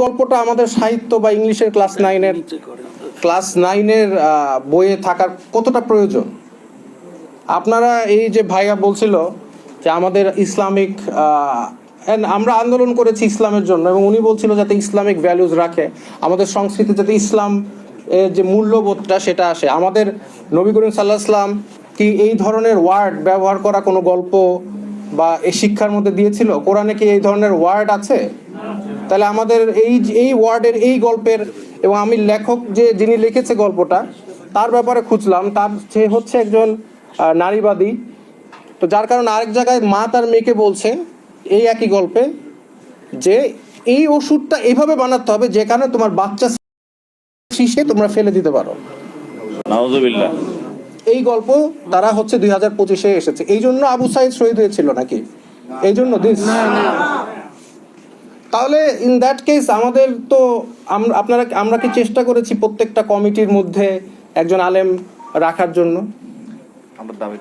গল্পটা আমাদের সাহিত্য বা ইংলিশের ক্লাস নাইনের বইয়ে থাকার কতটা প্রয়োজন? আপনারা এই যে ভাইয়া বলছিল যে আমাদের ইসলামিক আমরা আন্দোলন করেছি ইসলামের জন্য, এবং উনি বলছিল যাতে ইসলামিক ভ্যালুজ রাখে, আমাদের সংস্কৃতি যাতে ইসলাম এর যে মূল্যবোধটা সেটা আসে। আমাদের নবী করিম সাল্লাল্লাহু আলাইহি ওয়াসাল্লাম কি এই ধরনের ওয়ার্ড ব্যবহার করা কোনো গল্প বা এই শিক্ষার মধ্যে দিয়েছিল? কোরআনে কি এই ধরনের ওয়ার্ড আছে? তাহলে আমাদের এই ওয়ার্ডের এই গল্পের, এবং আমি লেখক যিনি লিখেছে গল্পটা তার ব্যাপারে খুঁজলাম, সে হচ্ছে একজন নারীবাদী। তো যার কারণে আরেক জায়গায় মা তার মেয়েকে বলছে এই একই গল্পে যে এই ওষুধটা এইভাবে বানাতে হবে যেখানে তোমার বাচ্চা শিশে তোমরা ফেলে দিতে পারো। নাউজুবিল্লাহ। এই গল্প তারা হচ্ছে 2025-এ এসেছে। এই জন্য আবু সাইদ শহীদ হয়েছিল নাকি? এই জন্য তাহলে ইন দ্যাট কেস আমাদের তো আমরা কি চেষ্টা করেছি প্রত্যেকটা কমিটির মধ্যে একজন আলেম রাখার জন্য? আমরা দাবি